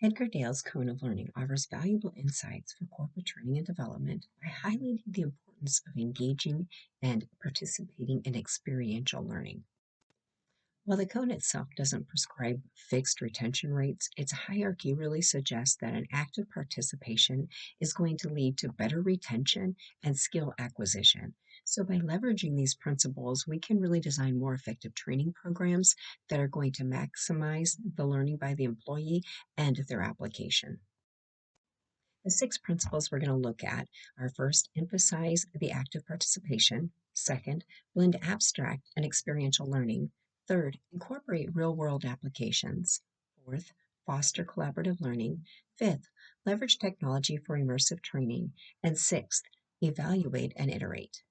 Edgar Dale's Cone of Learning offers valuable insights for corporate training and development by highlighting the importance of engaging and participating in experiential learning. While the cone itself doesn't prescribe fixed retention rates, its hierarchy really suggests that an active participation is going to lead to better retention and skill acquisition. So, by leveraging these principles, we can really design more effective training programs that are going to maximize the learning by the employee and their application. The six principles we're going to look at are: first, emphasize the active participation; second, blend abstract and experiential learning; third, incorporate real world applications; fourth, foster collaborative learning; fifth, leverage technology for immersive training; and sixth, evaluate and iterate.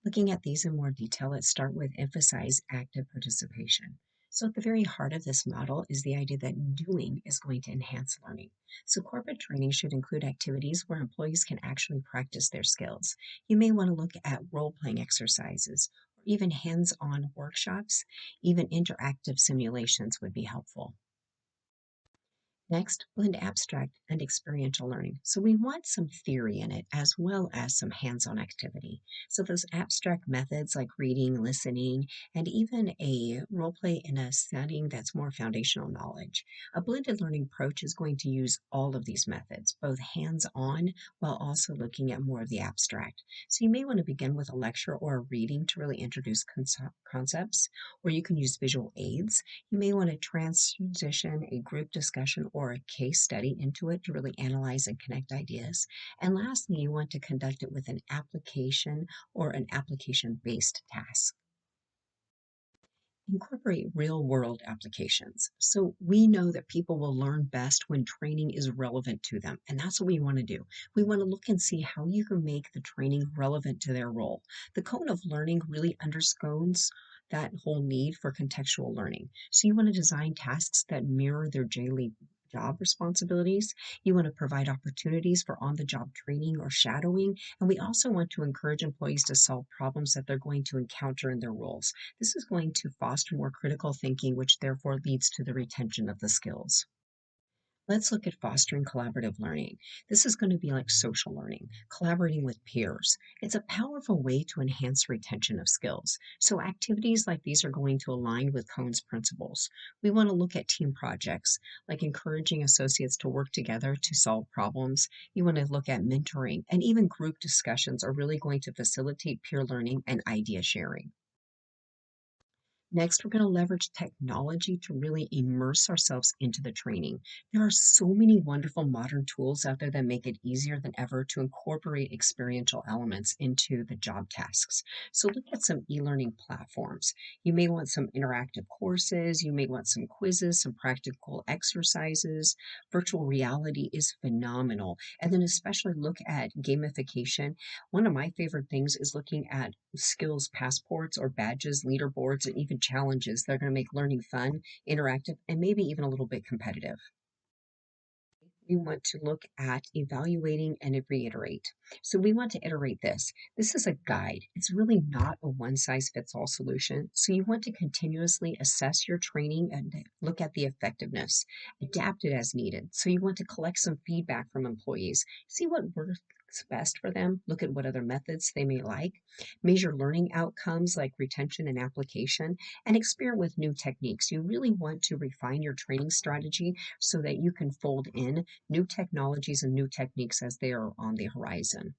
Looking at these in more detail, let's start with emphasize active participation. So, at the very heart of this model is the idea that doing is going to enhance learning. So, corporate training should include activities where employees can actually practice their skills. You may want to look at role playing exercises or even hands on workshops. Even interactive simulations would be helpful. Next, blend abstract and experiential learning. So we want some theory in it as well as some hands-on activity. So those abstract methods like reading, listening, and even a role play in a setting that's more foundational knowledge. A blended learning approach is going to use all of these methods, both hands-on while also looking at more of the abstract. So you may want to begin with a lecture or a reading to really introduce concepts, or you can use visual aids. You may want to transition a group discussion or a case study into it to really analyze and connect ideas. And lastly, you want to conduct it with an application or an application based task. Incorporate real world applications. So we know that people will learn best when training is relevant to them. And that's what we want to do. We want to look and see how you can make the training relevant to their role. The cone of learning really underscores that whole need for contextual learning. So you want to design tasks that mirror their daily job responsibilities. You want to provide opportunities for on the job training or shadowing. And we also want to encourage employees to solve problems that they're going to encounter in their roles. This is going to foster more critical thinking, which therefore leads to the retention of the skills. Let's look at fostering collaborative learning. This is going to be like social learning, collaborating with peers. It's a powerful way to enhance retention of skills. So, activities like these are going to align with Cohn's principles. We want to look at team projects, like encouraging associates to work together to solve problems. You want to look at mentoring, and even group discussions are really going to facilitate peer learning and idea sharing. Next, we're going to leverage technology to really immerse ourselves into the training. There are so many wonderful modern tools out there that make it easier than ever to incorporate experiential elements into the job tasks. So, look at some e learning platforms. You may want some interactive courses, you may want some quizzes, some practical exercises. Virtual reality is phenomenal. And then, especially look at gamification. One of my favorite things is looking at skills passports or badges, leaderboards, and even challenges that are going to make learning fun, interactive, and maybe even a little bit competitive. We want to look at evaluating and reiterate. So we want to iterate this. This is a guide. It's really not a one size fits all solution. So you want to continuously assess your training and look at the effectiveness, adapt it as needed. So you want to collect some feedback from employees, see what works best for them, look at what other methods they may like, measure learning outcomes like retention and application, and experiment with new techniques. You really want to refine your training strategy so that you can fold in new technologies and new techniques as they are on the horizon.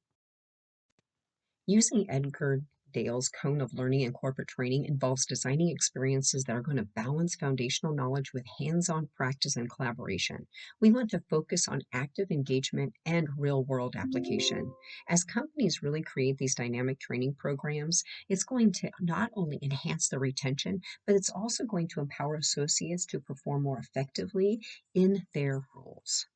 Using Edgar Dale's cone of learning and corporate training involves designing experiences that are going to balance foundational knowledge with hands on practice and collaboration. We want to focus on active engagement and real world application. As companies really create these dynamic training programs, it's going to not only enhance the retention, but it's also going to empower associates to perform more effectively in their roles.